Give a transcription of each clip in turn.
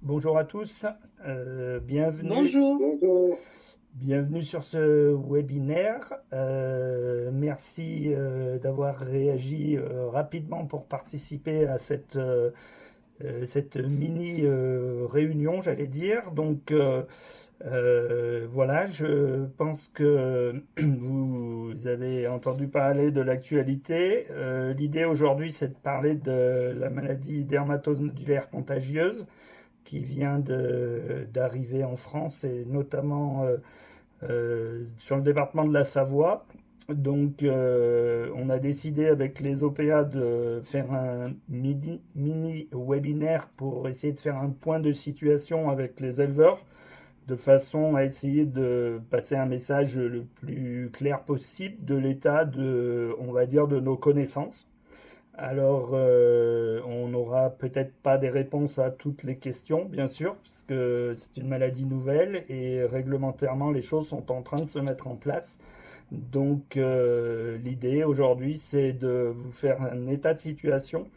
Bonjour à tous, bienvenue, Bonjour. bienvenue sur ce webinaire. Merci d'avoir réagi rapidement pour participer à cette mini réunion, j'allais dire. Voilà, je pense que vous avez entendu parler de l'actualité. L'idée aujourd'hui, c'est de parler de la maladie dermatodulaire contagieuse qui vient d'arriver en France et notamment sur le département de la Savoie. On a décidé avec les OPA de faire un mini webinaire pour essayer de faire un point de situation avec les éleveurs, de façon à essayer de passer un message le plus clair possible de l'état de, on va dire, de nos connaissances. Alors, on n'aura peut-être pas des réponses à toutes les questions, bien sûr, parce que c'est une maladie nouvelle et réglementairement, les choses sont en train de se mettre en place. L'idée aujourd'hui, c'est de vous faire un état de situation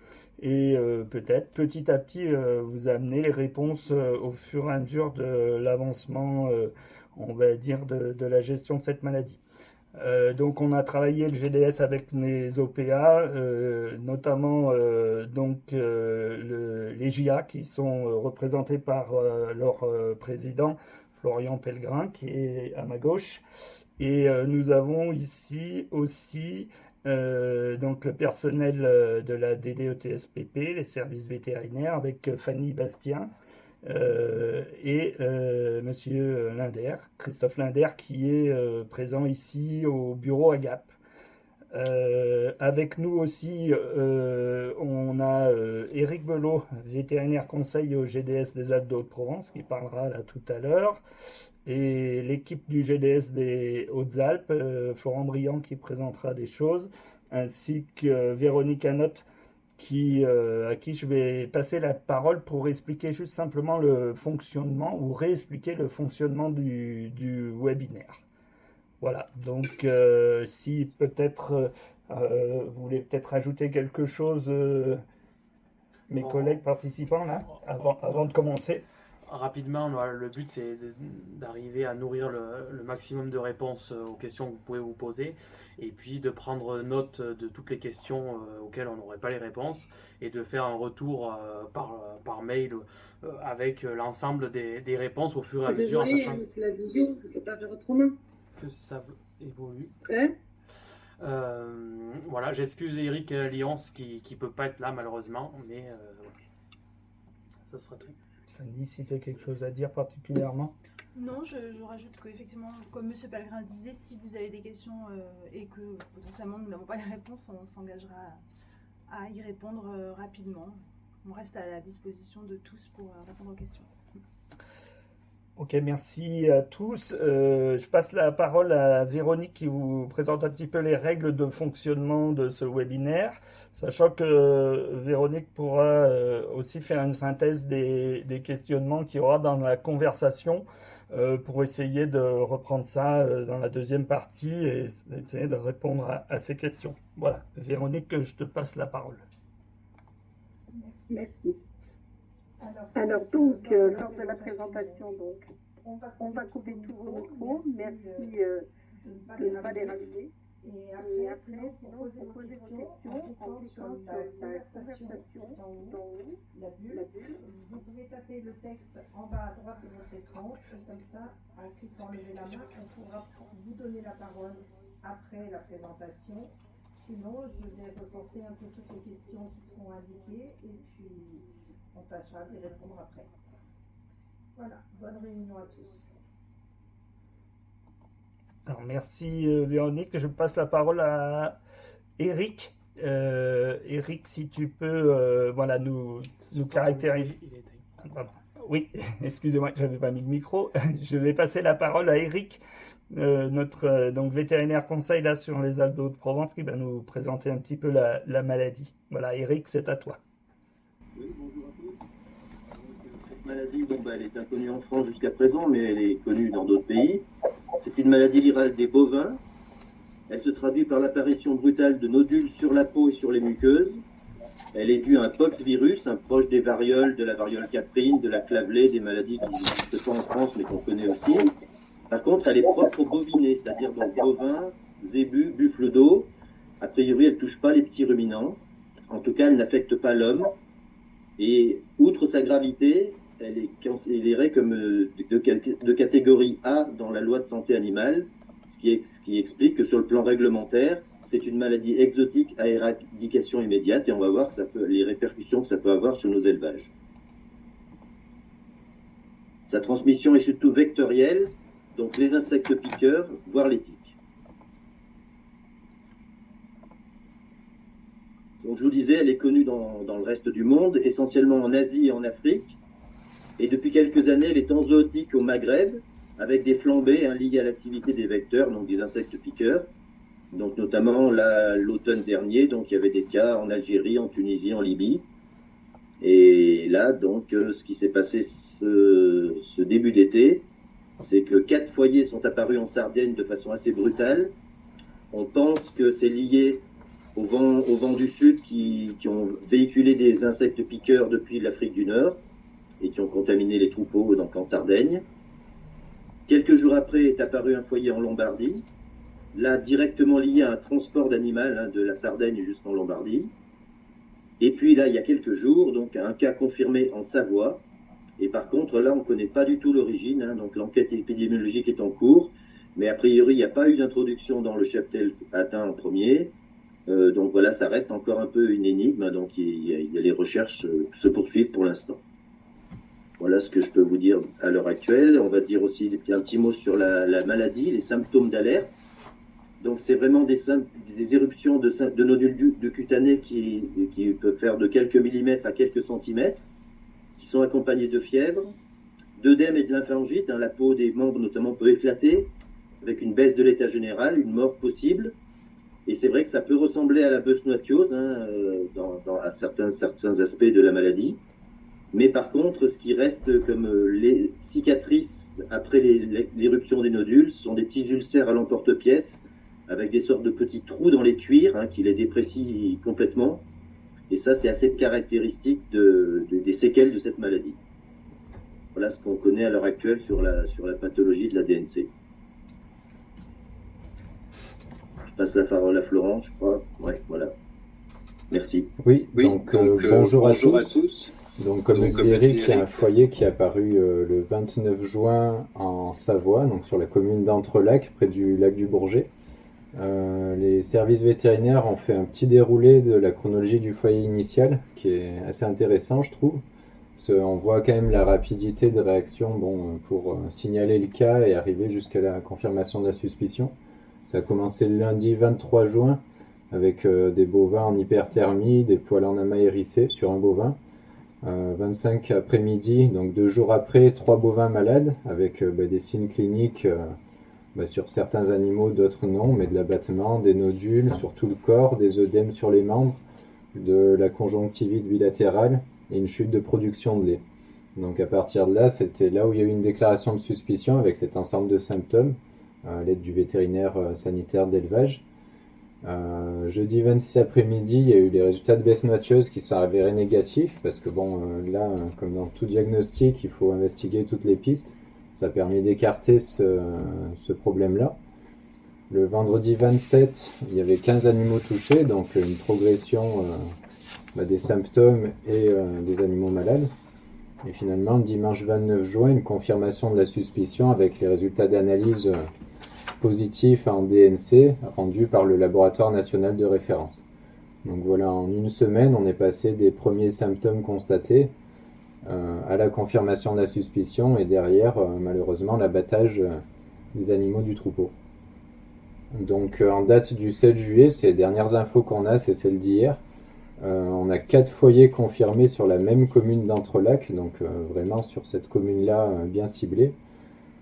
et peut-être petit à petit vous amener les réponses au fur et à mesure de l'avancement, on va dire, de la gestion de cette maladie. On a travaillé le GDS avec les OPA, notamment les JA qui sont représentés par leur président Florian Pellegrin qui est à ma gauche. Et nous avons ici aussi donc le personnel de la DDETSPP, les services vétérinaires, avec Fanny Bastien et Monsieur Linder, Christophe Linder, qui est présent ici au bureau à Gap. Avec nous aussi, on a Éric Belot, vétérinaire conseil au GDS des Alpes de Haute-Provence, qui parlera là tout à l'heure. Et l'équipe du GDS des Hautes-Alpes, Florent Briand, qui présentera des choses, ainsi que Véronique Anotte, à qui je vais passer la parole pour expliquer juste simplement le fonctionnement ou réexpliquer le fonctionnement du webinaire. Voilà, si peut-être vous voulez peut-être ajouter quelque chose, mes Bon, collègues participants, là, avant de donc, commencer. rapidement, le but c'est d'arriver à nourrir le maximum de réponses aux questions que vous pouvez vous poser et puis de prendre note de toutes les questions auxquelles on n'aurait pas les réponses et de faire un retour par mail avec l'ensemble des réponses au fur et à mesure en Désolée, sachant c'est la vision, je ne peux pas faire autrement. que ça évolue. Hein. Voilà, j'excuse Eric Lyons qui ne peut pas être là malheureusement, mais ça sera tout. Sandy, si tu as quelque chose à dire particulièrement. Non, je rajoute qu'effectivement, comme M. Pellegrin disait, si vous avez des questions et que potentiellement nous n'avons pas les réponses, on s'engagera à y répondre rapidement. On reste à la disposition de tous pour répondre aux questions. Ok, merci à tous. Je passe la parole à Véronique qui vous présente un petit peu les règles de fonctionnement de ce webinaire, sachant que Véronique pourra aussi faire une synthèse des questionnements qu'il y aura dans la conversation pour essayer de reprendre ça dans la deuxième partie et essayer de répondre à ces questions. Voilà, Véronique, je te passe la parole. Merci. Lors de la présentation, on va couper tous vos micros. Merci de ne pas les rallumer. Et après, sinon, vous posez vos questions en cliquant sur la conversation tout en haut, la bulle. Vous pouvez taper le texte en bas à droite de votre écran, et comme ça, en cliquant lever la main, on pourra vous donner la parole après la présentation. Sinon, je vais recenser un peu toutes les questions qui seront indiquées, et puis on tâchera d'y répondre après. Voilà, bonne réunion à tous. Alors merci Véronique, je passe la parole à Eric. Eric, si tu peux voilà, nous caractériser. Pardon. Oui, excusez-moi, je n'avais pas mis le micro. Je vais passer la parole à Eric, notre donc vétérinaire conseil là sur les Alpes de Haute-Provence, qui va nous présenter un petit peu la maladie. Voilà, Eric, c'est à toi. Oui, bonjour à tous. Cette maladie, elle est inconnue en France jusqu'à présent, mais elle est connue dans d'autres pays. C'est une maladie virale des bovins. Elle se traduit par l'apparition brutale de nodules sur la peau et sur les muqueuses. elle est due à un poxvirus, un proche des varioles, de la variole caprine, de la clavelée, des maladies qui n'existent pas en France mais qu'on connaît aussi. Par contre, elle est propre aux bovinés, c'est-à-dire donc bovins, zébus, buffles d'eau. A priori, elle ne touche pas les petits ruminants. En tout cas, elle n'affecte pas l'homme. Et outre sa gravité, elle est considérée comme de catégorie A dans la loi de santé animale, ce qui explique que sur le plan réglementaire, c'est une maladie exotique à éradication immédiate et on va voir les répercussions que ça peut avoir sur nos élevages. Sa transmission est surtout vectorielle, donc les insectes piqueurs, voire les tiques. Donc je vous disais, elle est connue dans le reste du monde, essentiellement en Asie et en Afrique. Et depuis quelques années, elle est en zootique au Maghreb, avec des flambées liées à l'activité des vecteurs, donc des insectes piqueurs. Donc notamment l'automne dernier, donc il y avait des cas en Algérie, en Tunisie, en Libye. Et là, donc, ce qui s'est passé ce début d'été, c'est que 4 foyers sont apparus en Sardaigne de façon assez brutale. On pense que c'est lié au vent du sud qui ont véhiculé des insectes piqueurs depuis l'Afrique du Nord et qui ont contaminé les troupeaux donc en Sardaigne. Quelques jours après est apparu un foyer en Lombardie, là directement lié à un transport d'animal de la Sardaigne jusqu'en Lombardie. Et puis là, il y a quelques jours, donc un cas confirmé en Savoie. Et par contre, là, on ne connaît pas du tout l'origine, donc l'enquête épidémiologique est en cours. Mais a priori, il n'y a pas eu d'introduction dans le cheptel atteint en premier. Donc voilà, ça reste encore un peu une énigme. Donc les recherches se poursuivent pour l'instant. Voilà ce que je peux vous dire à l'heure actuelle. On va dire aussi un petit mot sur la maladie, les symptômes d'alerte. Donc c'est vraiment des éruptions de nodules cutanés qui peuvent faire de quelques millimètres à quelques centimètres, qui sont accompagnés de fièvre, d'œdème et de lymphangite. La peau des membres notamment peut éclater, avec une baisse de l'état général, une mort possible. Et c'est vrai que ça peut ressembler à la busnoikiose à certains aspects de la maladie. Mais par contre, ce qui reste comme les cicatrices après l'éruption des nodules, ce sont des petits ulcères à l'emporte-pièce, avec des sortes de petits trous dans les cuirs qui les déprécient complètement. Et ça, c'est assez caractéristique des séquelles de cette maladie. Voilà ce qu'on connaît à l'heure actuelle sur la pathologie de la DNC. Je passe la parole à Florent, je crois. Ouais, voilà. Merci. Oui, donc bonjour à tous. Donc comme le disait Eric, il y a un foyer qui est apparu le 29 juin en Savoie, donc sur la commune d'Entrelacs, près du lac du Bourget. Les services vétérinaires ont fait un petit déroulé de la chronologie du foyer initial, qui est assez intéressant, je trouve. On voit quand même la rapidité de réaction pour signaler le cas et arriver jusqu'à la confirmation de la suspicion. Ça a commencé le lundi 23 juin avec des bovins en hyperthermie, des poils en amas hérissés sur un bovin. 25 après-midi, donc 2 jours après, 3 bovins malades avec des signes cliniques sur certains animaux, d'autres non, mais de l'abattement, des nodules sur tout le corps, des œdèmes sur les membres, de la conjonctivite bilatérale et une chute de production de lait. Donc à partir de là, c'était là où il y a eu une déclaration de suspicion avec cet ensemble de symptômes à l'aide du vétérinaire sanitaire d'élevage. Jeudi 26 après-midi, il y a eu les résultats de Besnoikiose qui sont avérés négatifs parce que là, comme dans tout diagnostic, il faut investiguer toutes les pistes. Ça a permis d'écarter ce problème-là. Le vendredi 27, il y avait 15 animaux touchés, donc une progression des symptômes et des animaux malades. Et finalement, le dimanche 29 juin, une confirmation de la suspicion avec les résultats d'analyse positifs en DNC rendus par le laboratoire national de référence. Donc voilà, en une semaine, on est passé des premiers symptômes constatés à la confirmation de la suspicion et derrière, malheureusement, l'abattage des animaux du troupeau. Donc en date du 7 juillet, ces dernières infos qu'on a, c'est celles d'hier. On a 4 foyers confirmés sur la même commune d'Entrelacs, donc vraiment sur cette commune-là bien ciblée.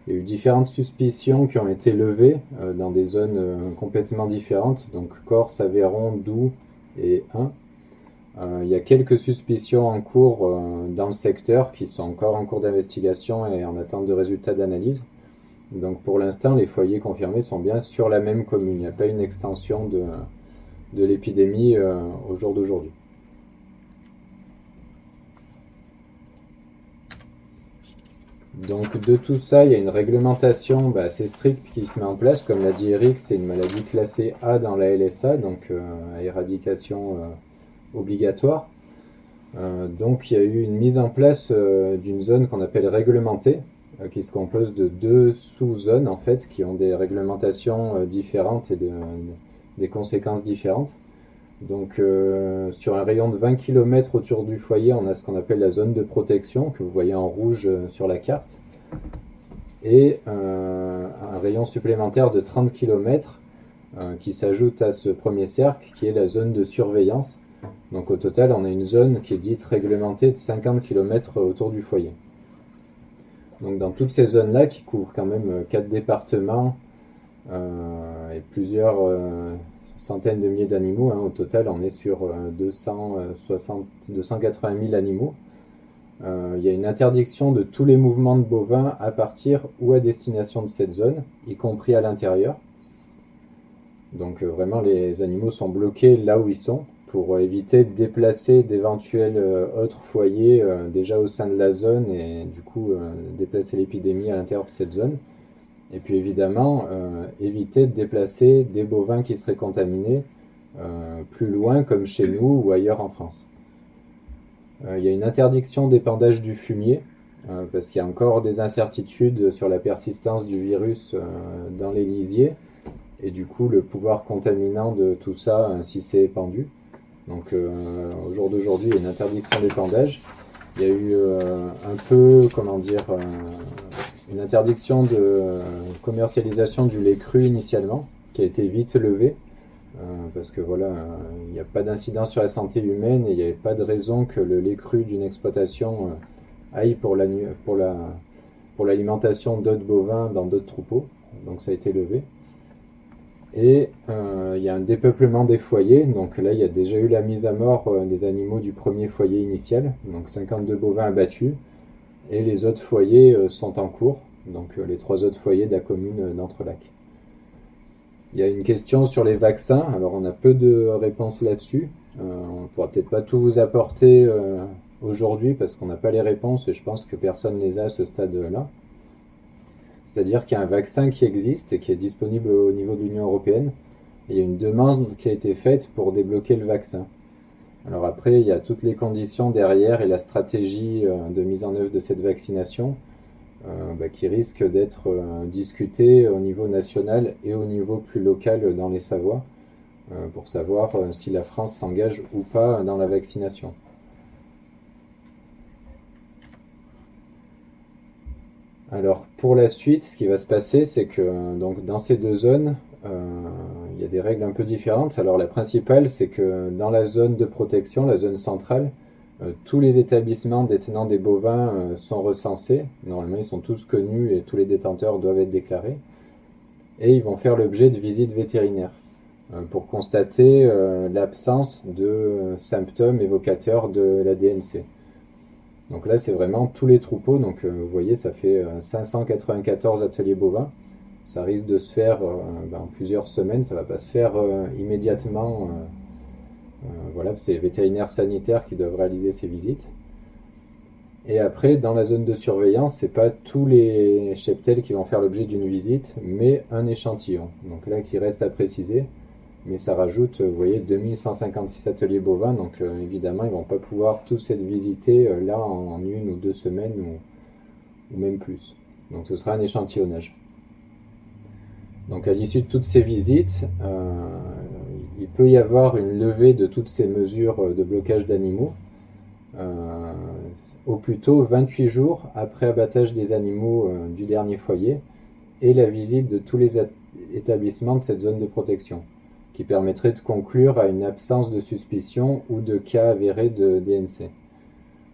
Il y a eu différentes suspicions qui ont été levées dans des zones complètement différentes, donc Corse, Aveyron, Doubs et Ain. Il y a quelques suspicions en cours dans le secteur qui sont encore en cours d'investigation et en attente de résultats d'analyse. Donc pour l'instant, les foyers confirmés sont bien sur la même commune. Il n'y a pas une extension de l'épidémie au jour d'aujourd'hui. Donc de tout ça, il y a une réglementation assez stricte qui se met en place. Comme l'a dit Eric, c'est une maladie classée A dans la LSA, donc à éradication obligatoire. Donc il y a eu une mise en place d'une zone qu'on appelle réglementée, qui se compose de 2 sous-zones en fait, qui ont des réglementations différentes et des conséquences différentes. Donc sur un rayon de 20 km autour du foyer, on a ce qu'on appelle la zone de protection, que vous voyez en rouge sur la carte, et un rayon supplémentaire de 30 km qui s'ajoute à ce premier cercle, qui est la zone de surveillance. Donc au total, on a une zone qui est dite réglementée de 50 km autour du foyer. Donc dans toutes ces zones-là, qui couvrent quand même 4 départements et plusieurs centaines de milliers d'animaux, au total on est sur 280 000 animaux. Il y a une interdiction de tous les mouvements de bovins à partir ou à destination de cette zone, y compris à l'intérieur. Donc vraiment les animaux sont bloqués là où ils sont, pour éviter de déplacer d'éventuels autres foyers déjà au sein de la zone et du coup déplacer l'épidémie à l'intérieur de cette zone. Et puis évidemment, éviter de déplacer des bovins qui seraient contaminés plus loin, comme chez nous ou ailleurs en France. Il y a une interdiction d'épandage du fumier, parce qu'il y a encore des incertitudes sur la persistance du virus dans les lisiers, et du coup le pouvoir contaminant de tout ça si c'est épandu. Donc au jour d'aujourd'hui, il y a une interdiction d'épandage. Il y a eu une interdiction de commercialisation du lait cru initialement, qui a été vite levée, parce que voilà, il n'y a pas d'incidence sur la santé humaine et il n'y avait pas de raison que le lait cru d'une exploitation aille pour l'alimentation d'autres bovins dans d'autres troupeaux. Donc ça a été levé. Et il y a un dépeuplement des foyers, donc là il y a déjà eu la mise à mort des animaux du premier foyer initial, donc 52 bovins abattus, et les autres foyers sont en cours, donc les 3 autres foyers de la commune d'Entrelacs. Il y a une question sur les vaccins, alors on a peu de réponses là-dessus, on ne pourra peut-être pas tout vous apporter aujourd'hui parce qu'on n'a pas les réponses et je pense que personne ne les a à ce stade-là. C'est-à-dire qu'il y a un vaccin qui existe et qui est disponible au niveau de l'Union européenne. Et il y a une demande qui a été faite pour débloquer le vaccin. Alors après, il y a toutes les conditions derrière et la stratégie de mise en œuvre de cette vaccination qui risque d'être discutée au niveau national et au niveau plus local dans les Savoies pour savoir si la France s'engage ou pas dans la vaccination. Alors pour la suite, ce qui va se passer, c'est que donc, dans ces 2 zones, il y a des règles un peu différentes. Alors la principale, c'est que dans la zone de protection, la zone centrale, tous les établissements détenant des bovins sont recensés. Normalement, ils sont tous connus et tous les détenteurs doivent être déclarés. Et ils vont faire l'objet de visites vétérinaires pour constater l'absence de symptômes évocateurs de la DNC. Donc là, c'est vraiment tous les troupeaux. Donc vous voyez, ça fait 594 ateliers bovins. Ça risque de se faire en plusieurs semaines. Ça ne va pas se faire immédiatement. Voilà, c'est les vétérinaires sanitaires qui doivent réaliser ces visites. Et après, dans la zone de surveillance, c'est pas tous les cheptels qui vont faire l'objet d'une visite, mais un échantillon. Donc là, qui reste à préciser. Mais ça rajoute, vous voyez, 2156 ateliers bovins, donc évidemment, ils ne vont pas pouvoir tous être visités là en 1 ou 2 semaines ou même plus. Donc ce sera un échantillonnage. Donc à l'issue de toutes ces visites, il peut y avoir une levée de toutes ces mesures de blocage d'animaux, au plus tôt 28 jours après abattage des animaux du dernier foyer et la visite de tous les établissements de cette zone de protection, qui permettrait de conclure à une absence de suspicion ou de cas avérés de DNC.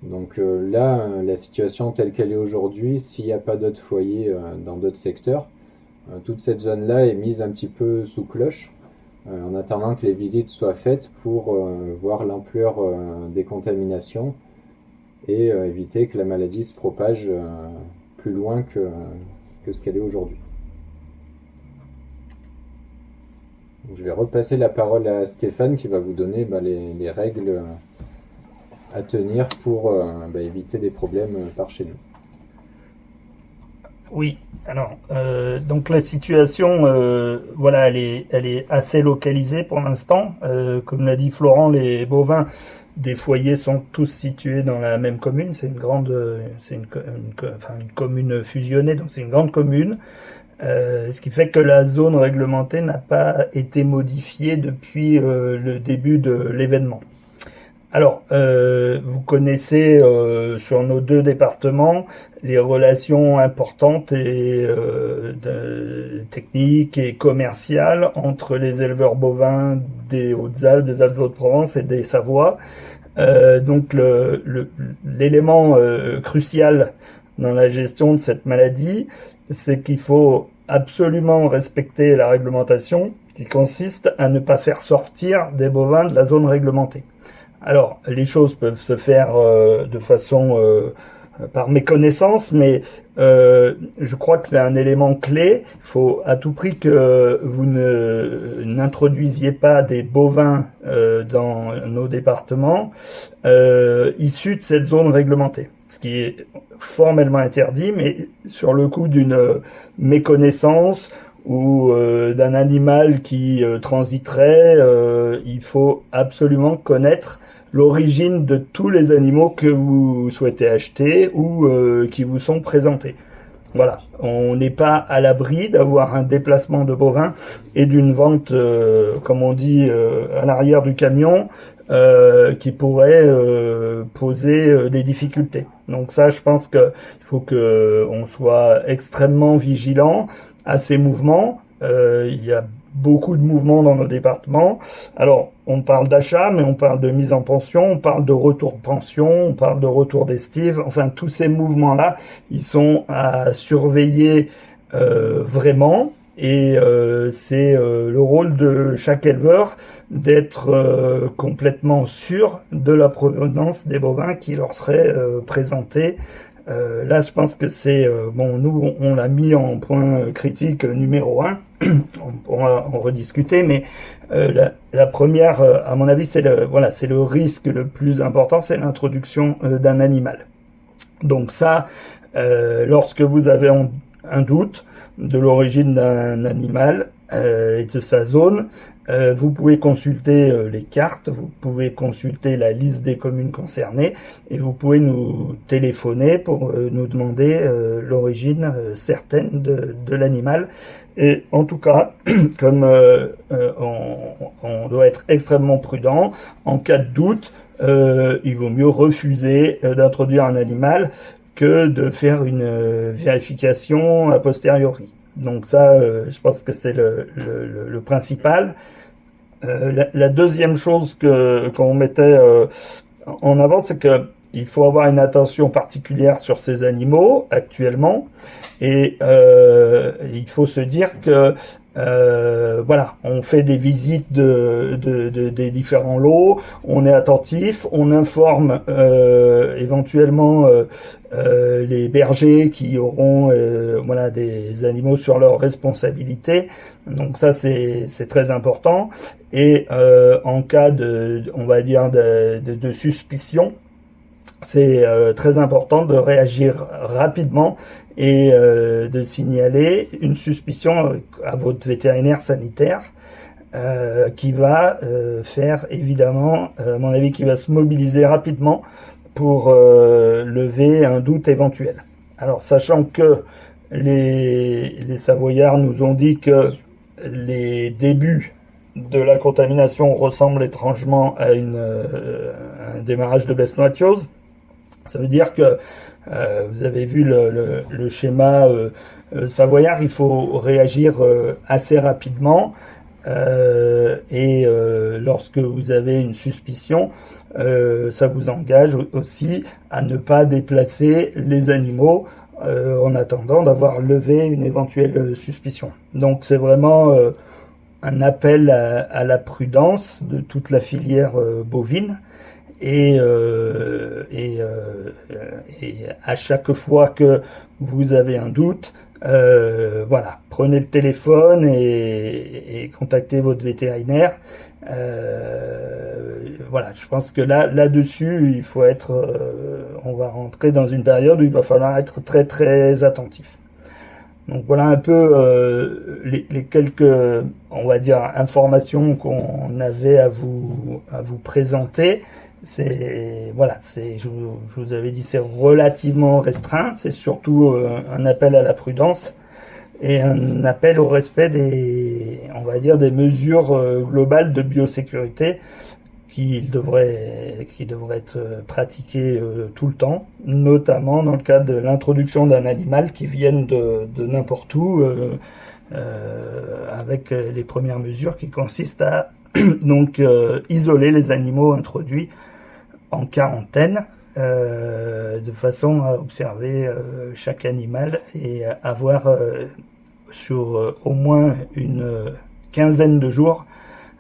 Donc là, la situation telle qu'elle est aujourd'hui, s'il n'y a pas d'autres foyers dans d'autres secteurs, toute cette zone-là est mise un petit peu sous cloche, en attendant que les visites soient faites pour voir l'ampleur des contaminations et éviter que la maladie se propage plus loin que ce qu'elle est aujourd'hui. Je vais repasser la parole à Stéphane qui va vous donner les règles à tenir pour éviter des problèmes par chez nous. Oui, alors, donc la situation, voilà, elle est assez localisée pour l'instant. Comme l'a dit Florent, les bovins des foyers sont tous situés dans la même commune. C'est une grande, enfin, une commune fusionnée, donc c'est une grande commune. Ce qui fait que la zone réglementée n'a pas été modifiée depuis le début de l'événement. Alors, vous connaissez sur nos deux départements les relations importantes et techniques et commerciales entre les éleveurs bovins des Hautes-Alpes, des Alpes de Haute-Provence et des Savoies. Donc, l'élément crucial dans la gestion de cette maladie, c'est qu'il faut absolument respecter la réglementation qui consiste à ne pas faire sortir des bovins de la zone réglementée. Alors, les choses peuvent se faire de façon par méconnaissance, mais je crois que c'est un élément clé. Il faut à tout prix que vous n'introduisiez pas des bovins dans nos départements issus de cette zone réglementée, ce qui est formellement interdit, mais sur le coup d'une méconnaissance ou d'un animal qui transiterait, il faut absolument connaître l'origine de tous les animaux que vous souhaitez acheter ou qui vous sont présentés. Voilà, on n'est pas à l'abri d'avoir un déplacement de bovins et d'une vente, comme on dit, à l'arrière du camion, qui pourrait poser des difficultés. Donc ça, je pense qu'il faut qu'on soit extrêmement vigilant à ces mouvements. Il y a beaucoup de mouvements dans nos départements. Alors, on parle d'achat, mais on parle de mise en pension, on parle de retour de pension, on parle de retour d'estive. Enfin, tous ces mouvements-là, ils sont à surveiller vraiment. Et c'est le rôle de chaque éleveur d'être complètement sûr de la provenance des bovins qui leur seraient présentés. Là, je pense que c'est bon. Nous, on l'a mis en point critique numéro 1. On pourra en rediscuter, mais la première, à mon avis, c'est le risque le plus important, c'est l'introduction d'un animal. Donc ça, lorsque vous avez un doute de l'origine d'un animal et de sa zone, vous pouvez consulter les cartes, vous pouvez consulter la liste des communes concernées et vous pouvez nous téléphoner pour nous demander l'origine certaine de l'animal. Et en tout cas, comme on doit être extrêmement prudent, en cas de doute, il vaut mieux refuser d'introduire un animal que de faire une vérification a posteriori. Donc ça, je pense que c'est le principal. La deuxième chose qu'on mettait en avant, c'est qu'il faut avoir une attention particulière sur ces animaux actuellement. Et il faut se dire que voilà, on fait des visites des différents lots, on est attentif, on informe éventuellement les bergers qui auront voilà, des animaux sur leur responsabilité. Donc ça, c'est très important. Et en cas on va dire de suspicion, c'est très important de réagir rapidement et de signaler une suspicion à votre vétérinaire sanitaire qui va faire évidemment, à mon avis, qui va se mobiliser rapidement pour lever un doute éventuel. Alors, sachant que les Savoyards nous ont dit que les débuts de la contamination ressemblent étrangement à un démarrage de bestnoitiose, ça veut dire que vous avez vu le schéma savoyard, il faut réagir assez rapidement et lorsque vous avez une suspicion, ça vous engage aussi à ne pas déplacer les animaux en attendant d'avoir levé une éventuelle suspicion. Donc c'est vraiment un appel à la prudence de toute la filière bovine. Et à chaque fois que vous avez un doute, voilà, prenez le téléphone et contactez votre vétérinaire. Voilà, je pense que là-dessus, il faut être, on va rentrer dans une période où il va falloir être très très attentif. Donc voilà un peu les quelques, on va dire, informations qu'on avait à vous présenter. Voilà, je vous avais dit, c'est relativement restreint. C'est surtout un appel à la prudence et un appel au respect on va dire, des mesures globales de biosécurité qui devrait être pratiqué tout le temps, notamment dans le cadre de l'introduction d'un animal qui vienne de n'importe où, avec les premières mesures qui consistent à donc isoler les animaux introduits en quarantaine, de façon à observer chaque animal et avoir sur au moins une quinzaine de jours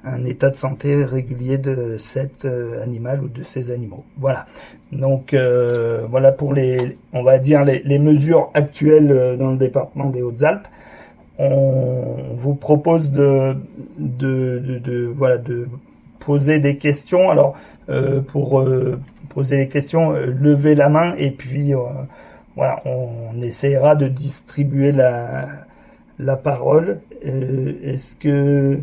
un état de santé régulier de cet animal ou de ces animaux. Voilà. Donc voilà pour on va dire les mesures actuelles dans le département des Hautes-Alpes. On vous propose de poser des questions. Alors pour poser les questions, levez la main et puis voilà, on essaiera de distribuer la parole. Est-ce que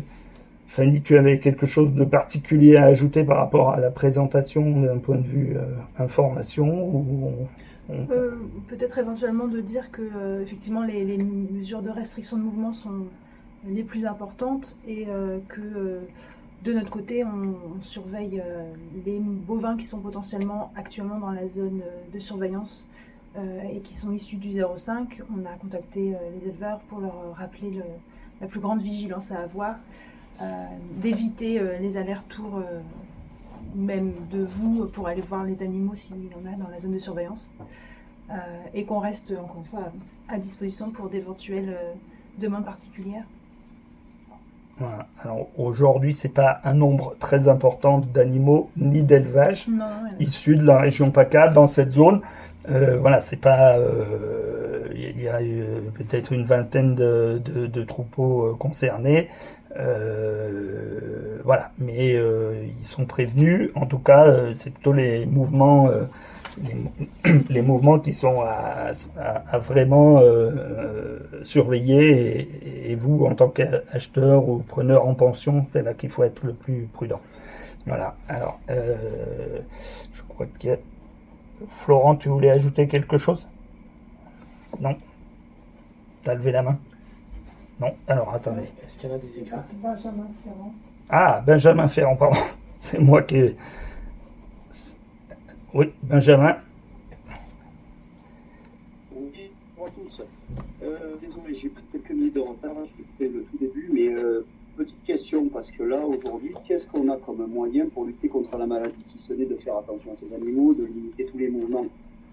Fanny, tu avais quelque chose de particulier à ajouter par rapport à la présentation d'un point de vue information ou peut-être éventuellement de dire que effectivement les mesures de restriction de mouvement sont les plus importantes et que de notre côté on surveille les bovins qui sont potentiellement actuellement dans la zone de surveillance et qui sont issus du 05. On a contacté les éleveurs pour leur rappeler la plus grande vigilance à avoir. D'éviter les allers-retours même de vous pour aller voir les animaux s'il y en a dans la zone de surveillance et qu'on reste encore une fois à disposition pour d'éventuelles demandes particulières. Voilà. Alors aujourd'hui c'est pas un nombre très important d'animaux ni d'élevage issus de la région PACA dans cette zone. Voilà, c'est pas. Il y a peut-être une vingtaine de troupeaux concernés. Voilà, mais ils sont prévenus. En tout cas, c'est plutôt les mouvements qui sont à vraiment surveiller. Et vous, en tant qu'acheteur ou preneur en pension, c'est là qu'il faut être le plus prudent. Voilà. Alors, je crois que Florent, tu voulais ajouter quelque chose? Non? T'as levé la main? Non? Alors, attendez. Est-ce qu'il y en a des écrits? Benjamin Ferrand. Ah, Benjamin Ferrand, pardon. C'est moi qui... Oui, Benjamin. Oui, bonjour à tous. Désolé, j'ai pris quelques minutes de retard, je fais le tout début, mais petite question, parce que là, aujourd'hui, qu'est-ce qu'on a comme moyen pour lutter contre la maladie, si ce n'est de faire attention à ces animaux, de limiter tous les mouvements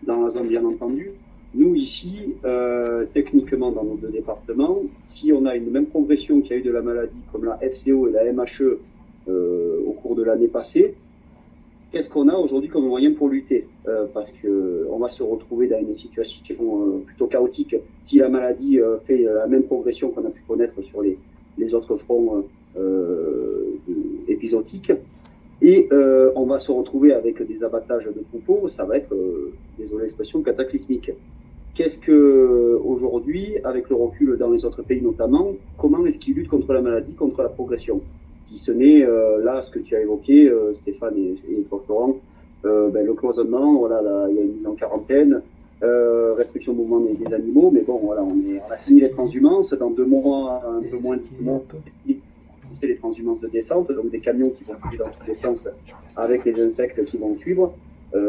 dans la zone, bien entendu. Nous, ici, techniquement, dans nos deux départements, si on a une même progression qu'il y a eu de la maladie, comme la FCO et la MHE au cours de l'année passée, qu'est-ce qu'on a aujourd'hui comme moyen pour lutter? Parce qu'on va se retrouver dans une situation plutôt chaotique si la maladie fait la même progression qu'on a pu connaître sur les autres fronts épisodiques. Et on va se retrouver avec des abattages de troupeaux, ça va être, désolé l'expression, cataclysmique. Qu'est-ce que, aujourd'hui, avec le recul dans les autres pays notamment, comment est-ce qu'ils luttent contre la maladie, contre la progression? Si ce n'est, là, ce que tu as évoqué, Stéphane et toi, Florent, le cloisonnement, voilà, là, il y a une mise en quarantaine, restriction de mouvement des animaux, mais bon, voilà, on a fini les transhumances, dans 2 mois, un peu moins de 10 mois, c'est les transhumances de descente, donc des camions qui vont bouger dans tous les sens avec les insectes qui vont suivre.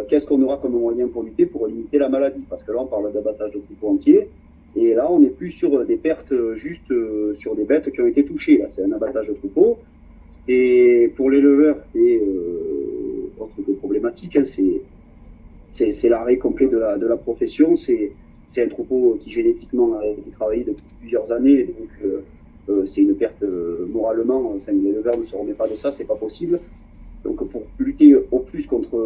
Qu'est-ce qu'on aura comme moyen pour lutter, pour limiter la maladie? Parce que là, on parle d'abattage de troupeaux entiers, et là, on n'est plus sur des pertes juste sur des bêtes qui ont été touchées. Là, c'est un abattage de troupeaux. Et pour l'éleveur, et autre que problématique, hein, c'est l'arrêt complet de la profession. C'est un troupeau qui génétiquement a été travaillé depuis plusieurs années, donc c'est une perte moralement. Enfin, l'éleveur ne se remet pas de ça, c'est pas possible. Donc pour lutter au plus contre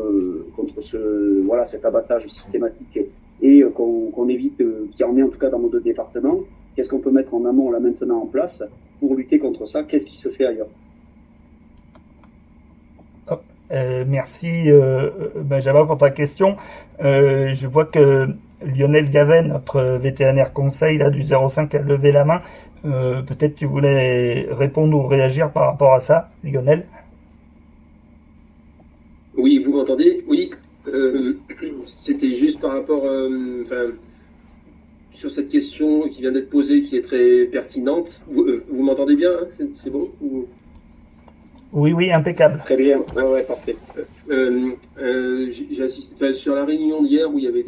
cet abattage systématique et qu'on évite qu'il y en ait en tout cas dans nos deux départements, qu'est-ce qu'on peut mettre en amont là maintenant en place pour lutter contre ça? Qu'est-ce qui se fait ailleurs? Merci Benjamin pour ta question. Je vois que Lionel Gavet, notre vétérinaire conseil là, du 05, a levé la main. Peut-être tu voulais répondre ou réagir par rapport à ça, Lionel? Oui, vous m'entendez? Oui. C'était juste par rapport sur cette question qui vient d'être posée, qui est très pertinente. Vous m'entendez bien, hein? C'est bon ou... Oui, impeccable. Très bien, ouais, parfait. J'ai assisté sur la réunion d'hier où il y avait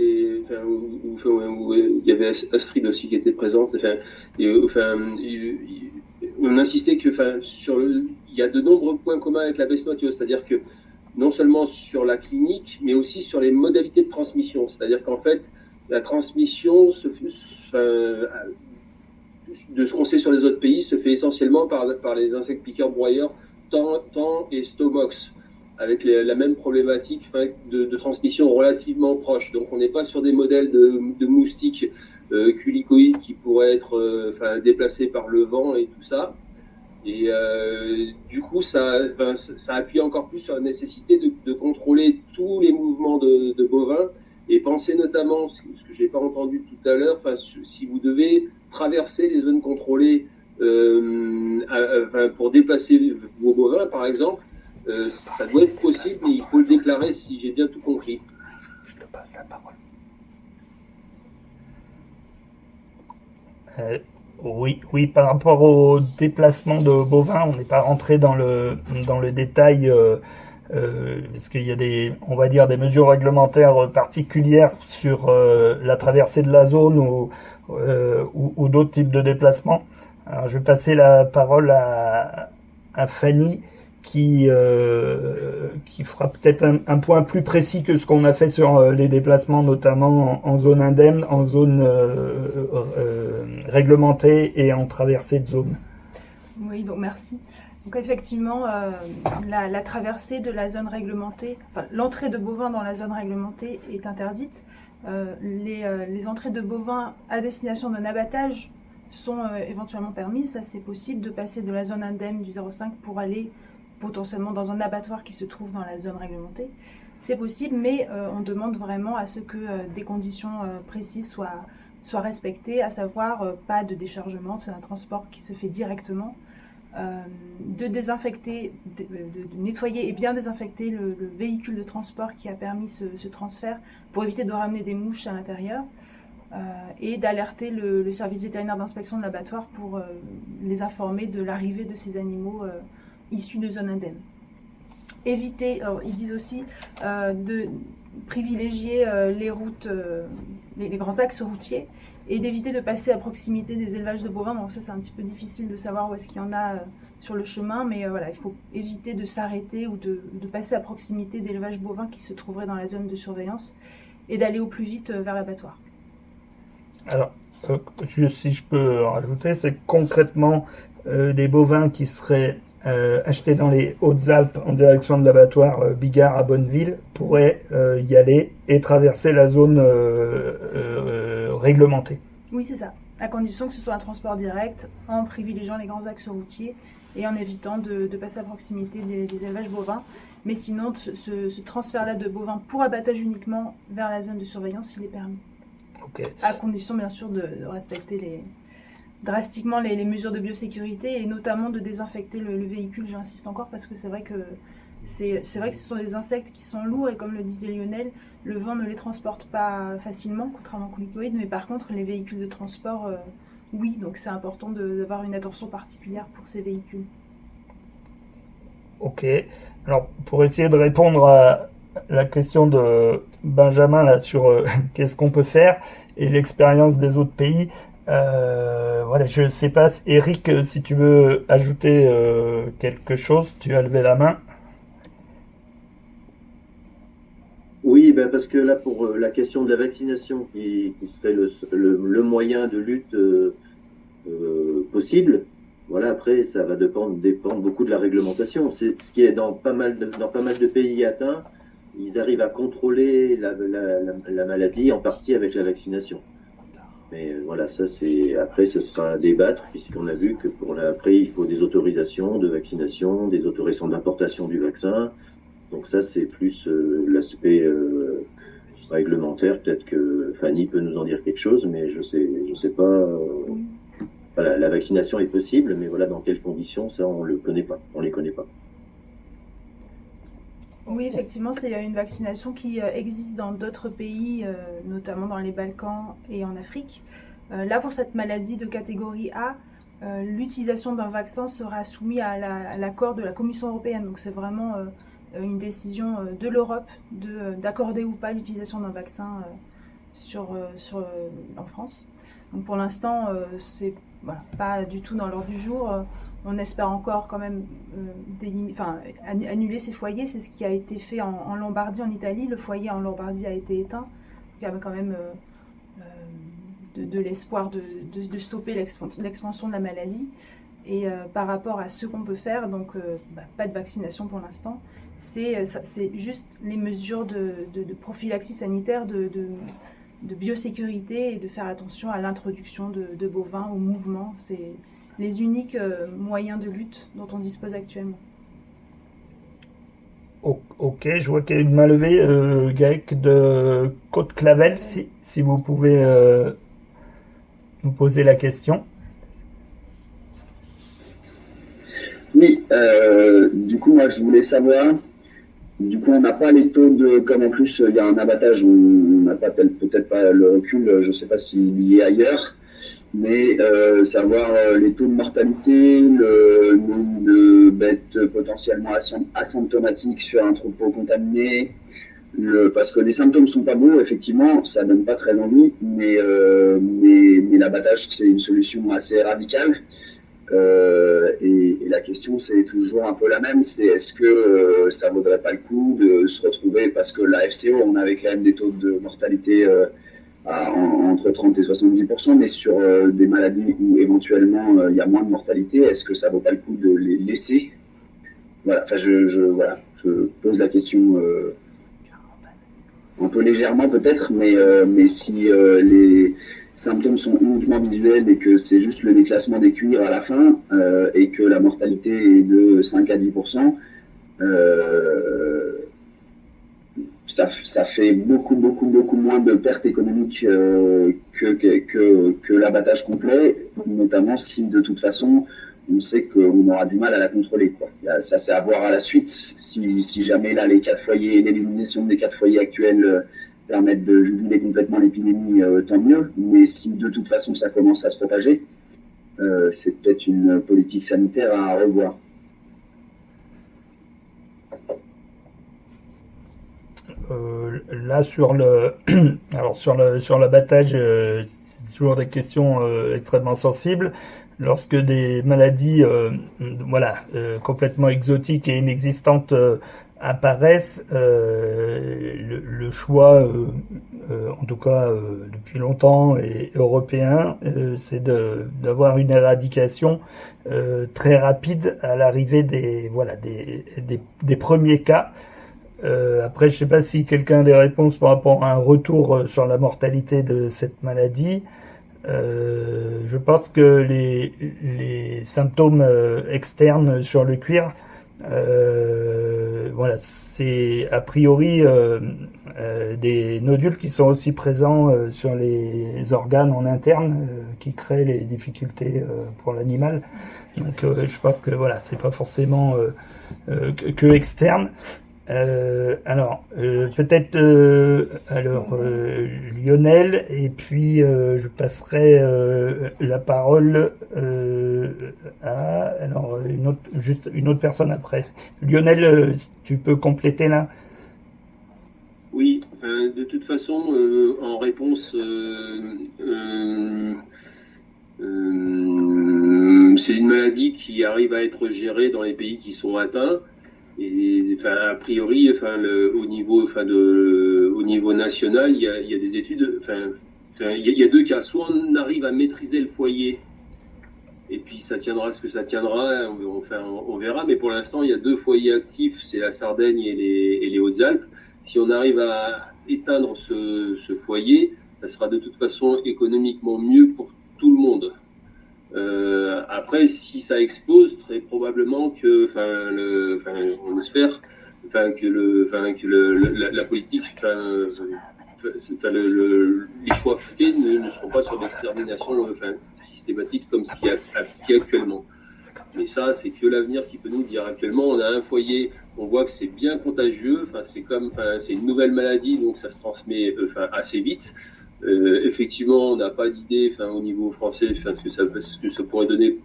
où il y avait Astrid aussi qui était présente. On insistait que, il y a de nombreux points communs avec la bestnotiose, c'est-à-dire que non seulement sur la clinique, mais aussi sur les modalités de transmission. C'est-à-dire qu'en fait, la transmission de ce qu'on sait sur les autres pays se fait essentiellement par les insectes piqueurs broyeurs Tan et Stomox, avec la même problématique de transmission relativement proche. Donc on n'est pas sur des modèles de moustiques culicoïdes qui pourraient être déplacés par le vent et tout ça. Et du coup, ça appuie encore plus sur la nécessité de contrôler tous les mouvements de bovins et penser notamment, ce que je n'ai pas entendu tout à l'heure, si vous devez traverser les zones contrôlées pour déplacer vos bovins, par exemple, ça doit être possible, mais il faut le déclarer si j'ai bien tout compris. Je te passe la parole. Oui, par rapport au déplacement de bovins, on n'est pas rentré dans le détail parce qu'il y a on va dire des mesures réglementaires particulières sur la traversée de la zone ou d'autres types de déplacements. Alors, je vais passer la parole à Fanny qui fera peut-être un point plus précis que ce qu'on a fait sur les déplacements, notamment en zone indemne, en zone réglementée et en traversée de zone. Oui, donc merci. Donc effectivement, la traversée de la zone réglementée, l'entrée de bovins dans la zone réglementée est interdite. Les entrées de bovins à destination d'un abattage sont éventuellement permises. Ça, c'est possible de passer de la zone indemne du 0,5 pour aller potentiellement dans un abattoir qui se trouve dans la zone réglementée. C'est possible, mais on demande vraiment à ce que des conditions précises soient respectées, à savoir pas de déchargement, c'est un transport qui se fait directement, de désinfecter, de nettoyer et bien désinfecter le véhicule de transport qui a permis ce transfert pour éviter de ramener des mouches à l'intérieur. Et d'alerter le service vétérinaire d'inspection de l'abattoir pour les informer de l'arrivée de ces animaux issus de zones indemnes. Éviter, alors ils disent aussi de privilégier les routes, les grands axes routiers et d'éviter de passer à proximité des élevages de bovins. Donc ça c'est un petit peu difficile de savoir où est-ce qu'il y en a sur le chemin, mais voilà, il faut éviter de s'arrêter ou de passer à proximité d'élevages bovins qui se trouveraient dans la zone de surveillance et d'aller au plus vite vers l'abattoir. Alors, si je peux rajouter, c'est concrètement des bovins qui seraient achetés dans les Hautes-Alpes en direction de l'abattoir Bigard à Bonneville pourraient y aller et traverser la zone réglementée. Oui, c'est ça, à condition que ce soit un transport direct, en privilégiant les grands axes routiers et en évitant de passer à proximité des élevages bovins. Mais sinon, ce transfert-là de bovins pour abattage uniquement vers la zone de surveillance, il est permis. Okay. À condition bien sûr de respecter drastiquement les mesures de biosécurité et notamment de désinfecter le véhicule, j'insiste encore parce que c'est vrai que ce sont des insectes qui sont lourds et comme le disait Lionel, le vent ne les transporte pas facilement contrairement aux culicoïdes, mais par contre les véhicules de transport oui, donc c'est important d'avoir une attention particulière pour ces véhicules. Ok, alors pour essayer de répondre à la question de Benjamin là sur qu'est-ce qu'on peut faire et l'expérience des autres pays. Voilà, je ne sais pas, Eric, si tu veux ajouter quelque chose, tu as levé la main. Oui, parce que là, pour la question de la vaccination, qui serait le moyen de lutte possible, voilà, après, ça va dépendre beaucoup de la réglementation. C'est ce qui est dans pas mal de pays atteints, ils arrivent à contrôler la maladie en partie avec la vaccination. Mais voilà, ça après ce sera à débattre puisqu'on a vu que après il faut des autorisations de vaccination, des autorisations d'importation du vaccin. Donc ça c'est plus l'aspect réglementaire. Peut-être que Fanny peut nous en dire quelque chose, mais je sais pas. Voilà, la vaccination est possible, mais voilà, dans quelles conditions, ça, on les connaît pas. Oui, effectivement, c'est une vaccination qui existe dans d'autres pays, notamment dans les Balkans et en Afrique. Là, pour cette maladie de catégorie A, l'utilisation d'un vaccin sera soumise à l'accord de la Commission européenne. Donc c'est vraiment une décision de l'Europe d'accorder ou pas l'utilisation d'un vaccin en France. Donc pour l'instant, c'est pas du tout dans l'ordre du jour. On espère encore quand même annuler ces foyers. C'est ce qui a été fait en Lombardie, en Italie. Le foyer en Lombardie a été éteint. Il y avait quand même de l'espoir de stopper l'expansion de la maladie. Et par rapport à ce qu'on peut faire, donc pas de vaccination pour l'instant, c'est juste les mesures de prophylaxie sanitaire, de biosécurité et de faire attention à l'introduction de bovins au mouvement. C'est les uniques moyens de lutte dont on dispose actuellement. Ok, je vois qu'il y a une main levée, Gaëc de Côte-Clavel, si vous pouvez nous poser la question. Oui, du coup, moi, je voulais savoir, du coup, on n'a pas les taux comme en plus, il y a un abattage, on n'a pas peut-être pas le recul, je ne sais pas s'il y est ailleurs, mais savoir les taux de mortalité, le nombre de bêtes potentiellement asymptomatiques sur un troupeau contaminé, parce que les symptômes sont pas beaux, effectivement, ça donne pas très envie, mais l'abattage, c'est une solution assez radicale. Et la question, c'est toujours un peu la même, c'est est-ce que ça vaudrait pas le coup de se retrouver, parce que la FCO, on avait quand même des taux de mortalité entre 30 et 70%, mais sur des maladies où éventuellement il y a moins de mortalité, est-ce que ça vaut pas le coup de les laisser? Voilà, enfin je pose la question un peu légèrement peut-être, mais si les symptômes sont uniquement visuels et que c'est juste le déclassement des cuirs à la fin et que la mortalité est de 5 à 10%, ça fait beaucoup moins de pertes économiques que l'abattage complet, notamment si de toute façon on sait qu'on aura du mal à la contrôler, quoi. Ça, c'est à voir à la suite. Si jamais là les 4 foyers, l'élimination des 4 foyers actuels permettent de juguler complètement l'épidémie, tant mieux. Mais si de toute façon ça commence à se propager, c'est peut-être une politique sanitaire à revoir. Là sur l'abattage, c'est toujours des questions extrêmement sensibles. Lorsque des maladies complètement exotiques et inexistantes apparaissent, le choix, en tout cas depuis longtemps et européen, c'est d'avoir une éradication très rapide à l'arrivée des premiers cas. Après, je ne sais pas si quelqu'un a des réponses par rapport à un retour sur la mortalité de cette maladie. Je pense que les symptômes externes sur le cuir, c'est a priori des nodules qui sont aussi présents sur les organes en interne qui créent les difficultés pour l'animal. Donc je pense que c'est pas forcément que externe. Peut-être Lionel, et puis je passerai la parole à une autre personne après. Lionel, tu peux compléter là? Oui, de toute façon, en réponse, c'est une maladie qui arrive à être gérée dans les pays qui sont atteints. Et a priori, au niveau national, il y a des études. Il y a 2 cas. Soit on arrive à maîtriser le foyer, et puis ça tiendra ce que ça tiendra. On verra. Mais pour l'instant, il y a 2 foyers actifs, c'est la Sardaigne et les Hautes-Alpes. Si on arrive à éteindre ce foyer, ça sera de toute façon économiquement mieux pour tout le monde. Après, si ça explose, très probablement que, on espère, que la politique les choix faits ne seront pas sur l'extermination systématique comme ce qui est appliqué actuellement. Mais ça, c'est que l'avenir qui peut nous dire. Actuellement, on a un foyer, on voit que c'est bien contagieux, c'est une nouvelle maladie, donc ça se transmet assez vite. Effectivement, on n'a pas d'idée au niveau français ce que ça pourrait donner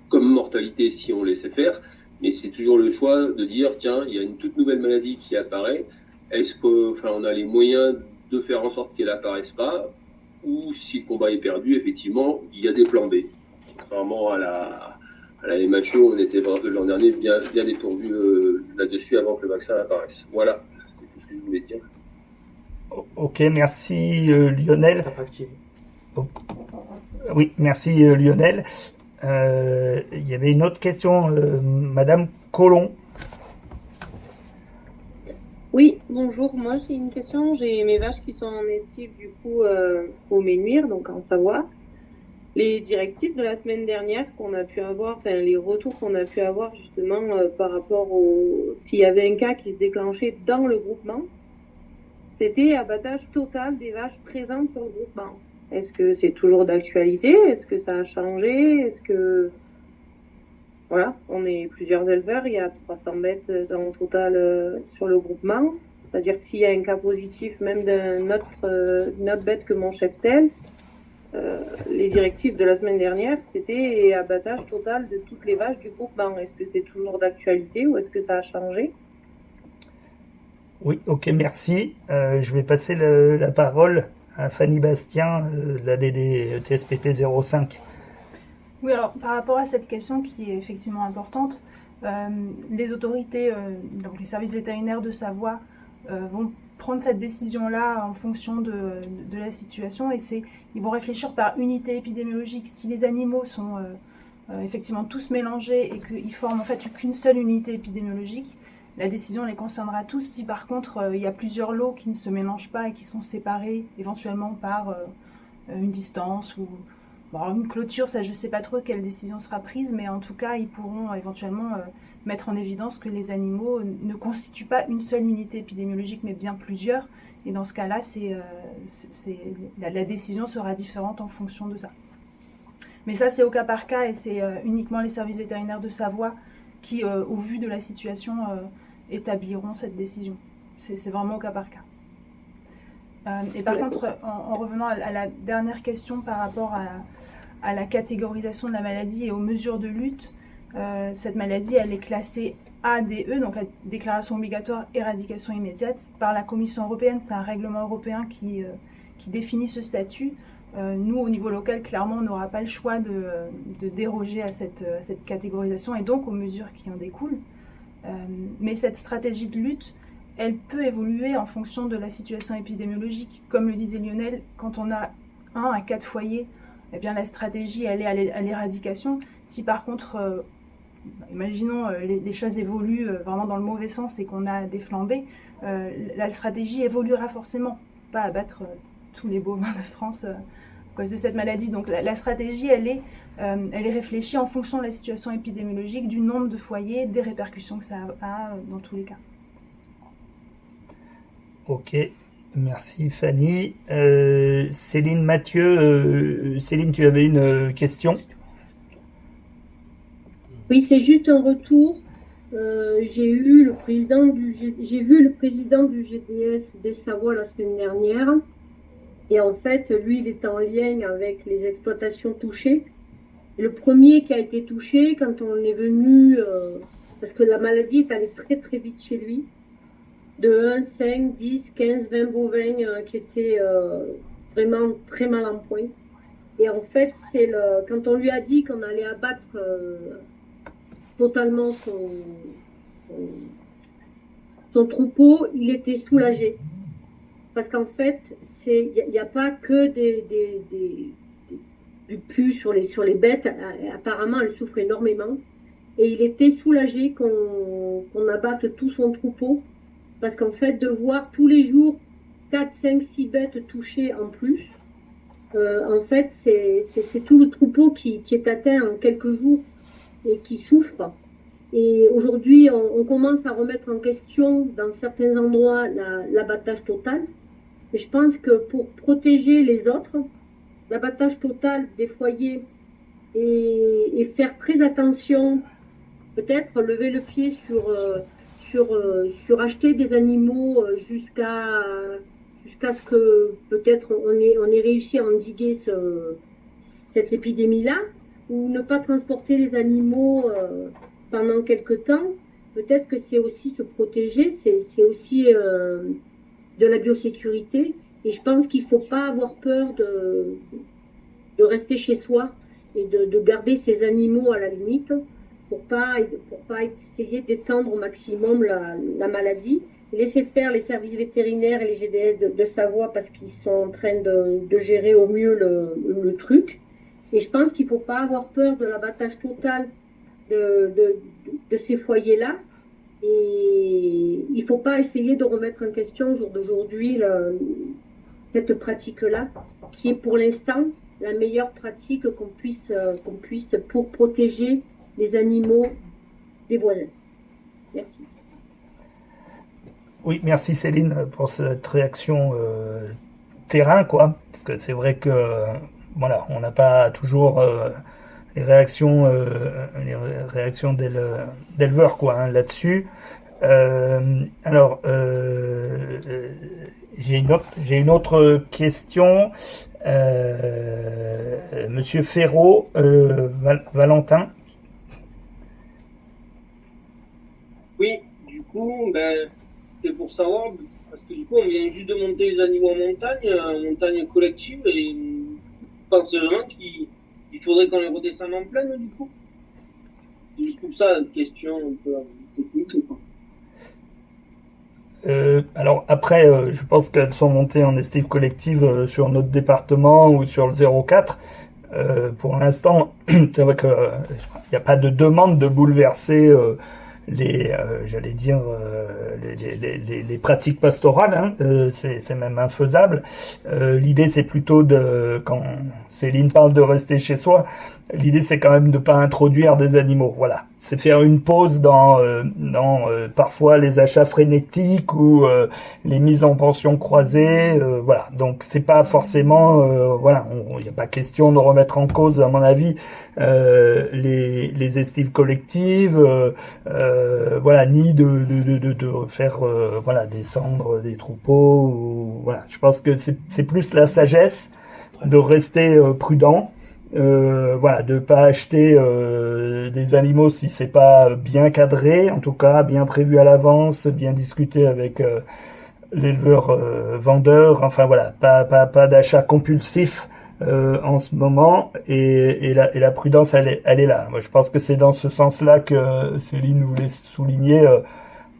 comme mortalité si on laissait faire. Mais c'est toujours le choix de dire, tiens, il y a une toute nouvelle maladie qui apparaît. Est-ce qu'on a les moyens de faire en sorte qu'elle apparaisse pas, ou si le combat est perdu, effectivement, il y a des plans B. Contrairement à la MHO, on était l'an dernier bien dépourvu là-dessus avant que le vaccin apparaisse. Voilà, c'est tout ce que je voulais dire. Ok, merci Lionel. Oui, merci Lionel. Il y avait une autre question, Madame Colomb. Oui, bonjour. Moi, j'ai une question. J'ai mes vaches qui sont en estive, du coup, au Ménuire, donc en Savoie. Les directives de la semaine dernière qu'on a pu avoir, les retours qu'on a pu avoir justement par rapport s'il y avait un cas qui se déclenchait dans le groupement, c'était abattage total des vaches présentes sur le groupement. Est-ce que c'est toujours d'actualité? Est-ce que ça a changé? Est-ce que... Voilà, on est plusieurs éleveurs, il y a 300 bêtes en total sur le groupement. C'est-à-dire que s'il y a un cas positif, même d'une autre bête que mon cheptel, les directives de la semaine dernière, c'était abattage total de toutes les vaches du groupement. Est-ce que c'est toujours d'actualité ou est-ce que ça a changé? Oui, ok, merci. Je vais passer la parole à Fanny Bastien, l'ADD TSPP 05. Oui, alors par rapport à cette question qui est effectivement importante, les autorités, donc les services vétérinaires de Savoie, vont prendre cette décision-là en fonction de la situation et ils vont réfléchir par unité épidémiologique. Si les animaux sont effectivement tous mélangés et qu'ils forment en fait qu'une seule unité épidémiologique, la décision les concernera tous. Si par contre il y a plusieurs lots qui ne se mélangent pas et qui sont séparés éventuellement par une distance ou une clôture, ça je ne sais pas trop quelle décision sera prise, mais en tout cas ils pourront éventuellement mettre en évidence que les animaux ne constituent pas une seule unité épidémiologique mais bien plusieurs, et dans ce cas-là la décision sera différente en fonction de ça. Mais ça c'est au cas par cas et c'est uniquement les services vétérinaires de Savoie qui, au vu de la situation, établiront cette décision. C'est vraiment au cas par cas. Et par contre, en revenant à la dernière question par rapport à la catégorisation de la maladie et aux mesures de lutte, cette maladie, elle est classée ADE, donc la déclaration obligatoire éradication immédiate, par la Commission européenne. C'est un règlement européen qui définit ce statut. Nous, au niveau local, clairement, on n'aura pas le choix de déroger à cette catégorisation et donc aux mesures qui en découlent. Mais cette stratégie de lutte, elle peut évoluer en fonction de la situation épidémiologique. Comme le disait Lionel, quand on a 1 à 4 foyers, eh bien, la stratégie, elle est à l'éradication. Si par contre, imaginons, les choses évoluent vraiment dans le mauvais sens et qu'on a des flambées, la stratégie évoluera forcément. Pas abattre tous les bovins de France à cause de cette maladie. Donc la stratégie, elle est réfléchie en fonction de la situation épidémiologique, du nombre de foyers, des répercussions que ça a dans tous les cas. Ok, merci Fanny. Céline Mathieu, Céline, tu avais une question? Oui, c'est juste un retour. J'ai vu le président du GDS des Savoie la semaine dernière. Et en fait, lui, il est en lien avec les exploitations touchées. Et le premier qui a été touché, quand on est venu, parce que la maladie est allée très très vite chez lui, de 1, 5, 10, 15, 20 bovins qui étaient vraiment très mal en point. Et en fait, quand on lui a dit qu'on allait abattre totalement son troupeau, il était soulagé. Parce qu'en fait, il n'y a pas que du pus sur les bêtes. Apparemment, elles souffrent énormément. Et il était soulagé qu'on abatte tout son troupeau. Parce qu'en fait, de voir tous les jours 4, 5, 6 bêtes touchées en plus, en fait, c'est tout le troupeau qui est atteint en quelques jours et qui souffre. Et aujourd'hui, on commence à remettre en question, dans certains endroits, l'abattage total. Mais je pense que pour protéger les autres, l'abattage total des foyers et faire très attention, peut-être lever le pied sur acheter des animaux jusqu'à ce que peut-être on ait réussi à endiguer cette épidémie-là, ou ne pas transporter les animaux pendant quelque temps. Peut-être que c'est aussi se protéger, c'est aussi de la biosécurité. Et je pense qu'il ne faut pas avoir peur de rester chez soi et de garder ces animaux à la limite pour pas essayer d'étendre au maximum la maladie. Laisser faire les services vétérinaires et les GDS de Savoie parce qu'ils sont en train de gérer au mieux le truc. Et je pense qu'il ne faut pas avoir peur de l'abattage total de ces foyers-là. Et il ne faut pas essayer de remettre en question au jour d'aujourd'hui cette pratique-là, qui est pour l'instant la meilleure pratique qu'on puisse pour protéger les animaux des voisins. Merci. Oui, merci Céline pour cette réaction terrain, quoi. Parce que c'est vrai que voilà, on n'a pas toujours les réactions d'éleveurs, quoi, hein, là-dessus. Alors, j'ai une autre question. Monsieur Ferraud, Valentin. Oui, du coup, c'est pour savoir, parce que du coup, on vient juste de monter les animaux en montagne collective, et je pense vraiment qu'il faudrait qu'on les redescende en plaine, du coup. C'est juste pour ça, une question un peu technique, quoi. Alors après, je pense qu'elles sont montées en estive collective sur notre département ou sur le 04. Pour l'instant, c'est vrai qu'il n'y a pas de demande de bouleverser les pratiques pastorales, hein. C'est même infaisable. L'idée, c'est plutôt quand Céline parle de rester chez soi, l'idée, c'est quand même de pas introduire des animaux. Voilà. C'est faire une pause dans parfois les achats frénétiques ou les mises en pension croisées. Voilà. Donc, c'est pas forcément, voilà, il n'y a pas question de remettre en cause, à mon avis, les estives collectives, voilà, ni de faire voilà, descendre des troupeaux. Ou, voilà. Je pense que c'est plus la sagesse de rester prudent. Voilà, de pas acheter des animaux si c'est pas bien cadré, en tout cas bien prévu à l'avance, bien discuté avec l'éleveur vendeur. Enfin voilà, pas d'achat compulsif en ce moment, et la prudence elle est là. Moi je pense que c'est dans ce sens-là que Céline voulait souligner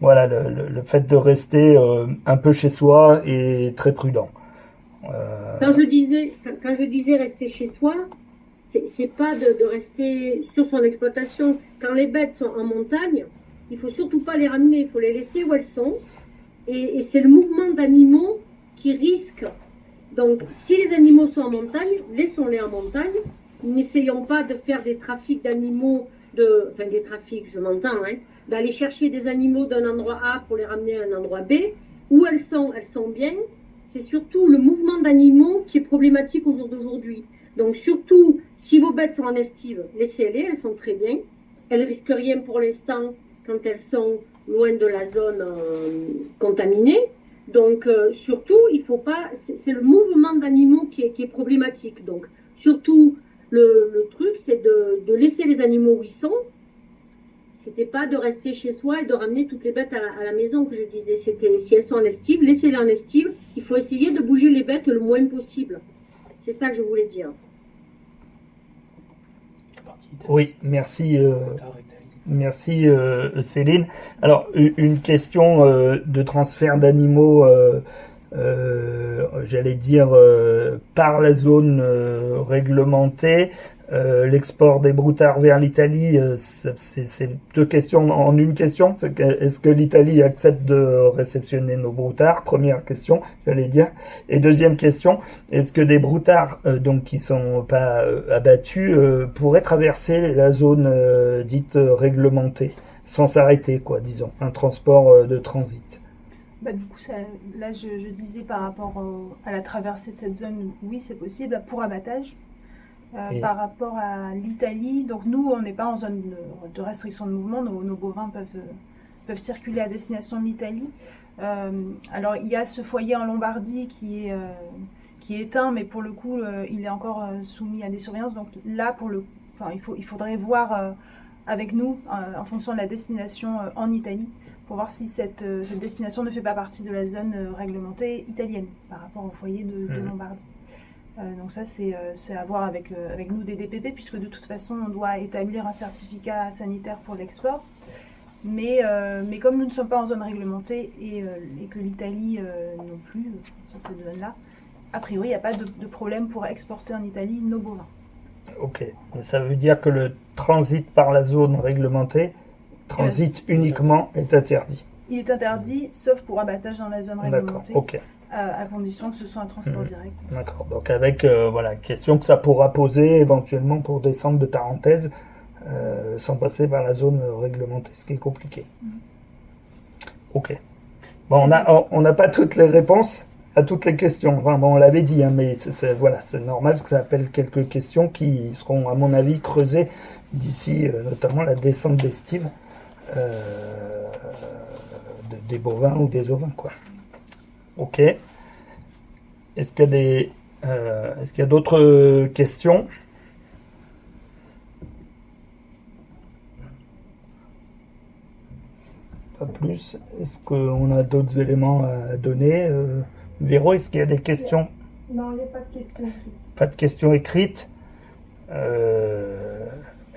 voilà le fait de rester un peu chez soi et très prudent. Quand je disais rester chez soi, c'est pas de rester sur son exploitation. Quand les bêtes sont en montagne, il faut surtout pas les ramener, il faut les laisser où elles sont. Et c'est le mouvement d'animaux qui risque. Donc, si les animaux sont en montagne, laissons-les en montagne. N'essayons pas de faire des trafics d'animaux, des trafics, je m'entends, hein, d'aller chercher des animaux d'un endroit A pour les ramener à un endroit B. Où elles sont bien. C'est surtout le mouvement d'animaux qui est problématique au jour d'aujourd'hui. Donc surtout, si vos bêtes sont en estive, laissez-les, elles sont très bien. Elles risquent rien pour l'instant quand elles sont loin de la zone contaminée. Donc surtout, il faut pas. C'est le mouvement d'animaux qui est problématique. Donc surtout, le truc, c'est de laisser les animaux où ils sont. C'était pas de rester chez soi et de ramener toutes les bêtes à la maison que je disais. C'était si elles sont en estive, laissez-les en estive. Il faut essayer de bouger les bêtes le moins possible. C'est ça que je voulais dire. Oui, merci. Merci Céline. Alors une question de transfert d'animaux, j'allais dire par la zone réglementée. L'export des broutards vers l'Italie, c'est deux questions en une question. Est-ce que l'Italie accepte de réceptionner nos broutards? Première question, j'allais dire. Et deuxième question, est-ce que des broutards donc qui sont pas abattus pourraient traverser la zone dite réglementée sans s'arrêter, quoi, disons, un transport de transit? Du coup, là, je disais par rapport à la traversée de cette zone, oui, c'est possible, pour abattage. Par rapport à l'Italie, donc nous, on n'est pas en zone de restriction de mouvement, nos bovins peuvent circuler à destination de l'Italie. Alors, il y a ce foyer en Lombardie qui est éteint, mais pour le coup, il est encore soumis à des surveillances. Donc là, il faudrait voir avec nous, en fonction de la destination en Italie, pour voir si cette destination ne fait pas partie de la zone réglementée italienne par rapport au foyer de Lombardie. Donc ça, c'est à voir avec nous des DPP, puisque de toute façon, on doit établir un certificat sanitaire pour l'export. Mais comme nous ne sommes pas en zone réglementée et que l'Italie non plus, sur cette zone-là, a priori, il n'y a pas de problème pour exporter en Italie nos bovins. Ok, mais ça veut dire que le transit par la zone réglementée, uniquement, est interdit. Il est interdit, sauf pour abattage dans la zone réglementée. D'accord, ok. À condition que ce soit un transport direct. D'accord, donc avec question que ça pourra poser éventuellement pour descendre de Tarentaise sans passer par la zone réglementée, ce qui est compliqué. Ok. Bon, on n'a pas toutes les réponses à toutes les questions. Enfin, bon, on l'avait dit, mais c'est normal parce que ça appelle quelques questions qui seront, à mon avis, creusées d'ici, notamment la descente d'estive des bovins ou des ovins, quoi. Ok. Est-ce qu'il y a d'autres questions? Pas plus. Est-ce qu'on a d'autres éléments à donner? Véro, est-ce qu'il y a des questions? Non, il n'y a pas de questions écrites. Pas de questions écrites.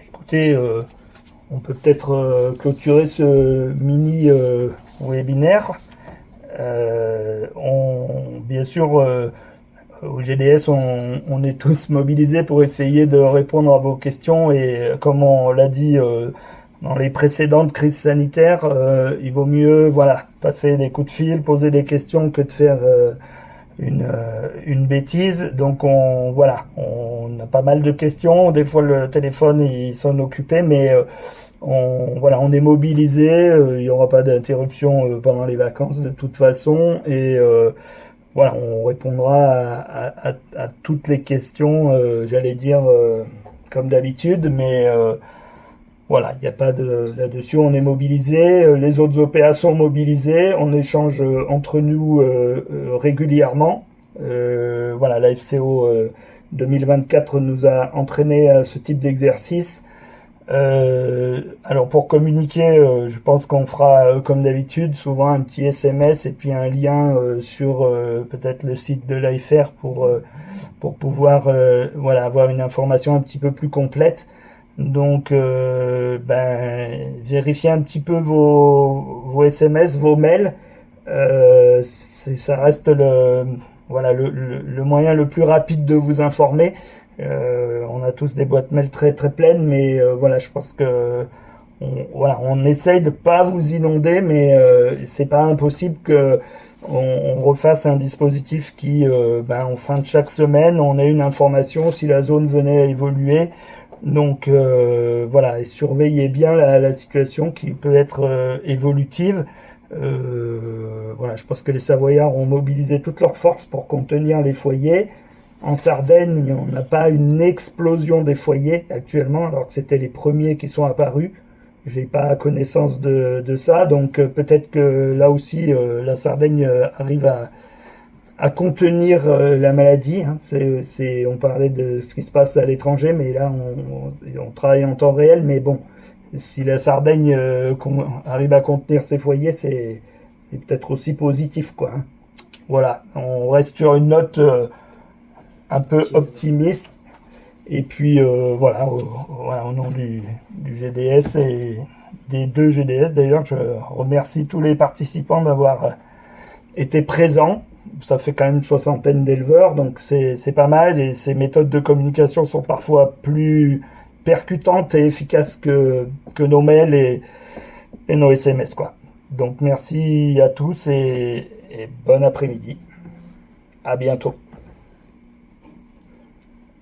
Écoutez, on peut peut-être clôturer ce mini webinaire. Bien sûr, au GDS, on est tous mobilisés pour essayer de répondre à vos questions et comme on l'a dit dans les précédentes crises sanitaires, il vaut mieux passer des coups de fil, poser des questions que de faire une bêtise. Donc on a pas mal de questions. Des fois le téléphone il sonne occupé, mais on est mobilisé. Il n'y aura pas d'interruption pendant les vacances de toute façon et on répondra à toutes les questions. J'allais dire comme d'habitude, mais il n'y a pas là-dessus, on est mobilisé, les autres OPA sont mobilisés, on échange entre nous régulièrement. La FCO 2024 nous a entraîné à ce type d'exercice. Alors pour communiquer, je pense qu'on fera comme d'habitude, souvent un petit SMS et puis un lien sur peut-être le site de l'AFR pour pouvoir avoir une information un petit peu plus complète. Donc, vérifiez un petit peu vos SMS, vos mails. Ça reste le moyen le plus rapide de vous informer. On a tous des boîtes mail très très pleines, mais je pense que on essaye de pas vous inonder, mais c'est pas impossible que on refasse un dispositif qui, en fin de chaque semaine, on ait une information si la zone venait à évoluer. Donc et surveillez bien la situation qui peut être évolutive. Je pense que les Savoyards ont mobilisé toutes leurs forces pour contenir les foyers. En Sardaigne, on n'a pas une explosion des foyers actuellement, alors que c'était les premiers qui sont apparus. J'ai pas connaissance de ça, donc peut-être que là aussi la Sardaigne arrive à contenir la maladie. On parlait de ce qui se passe à l'étranger, mais là on travaille en temps réel. Mais bon, si la Sardaigne arrive à contenir ses foyers, c'est peut-être aussi positif, quoi. Voilà, on reste sur une note un peu optimiste. Et puis au nom du GDS et des deux GDS, d'ailleurs, je remercie tous les participants d'avoir été présents. Ça fait quand même une soixantaine d'éleveurs, donc c'est pas mal, et ces méthodes de communication sont parfois plus percutantes et efficaces que nos mails et nos SMS, quoi. Donc merci à tous et bon après-midi. À bientôt.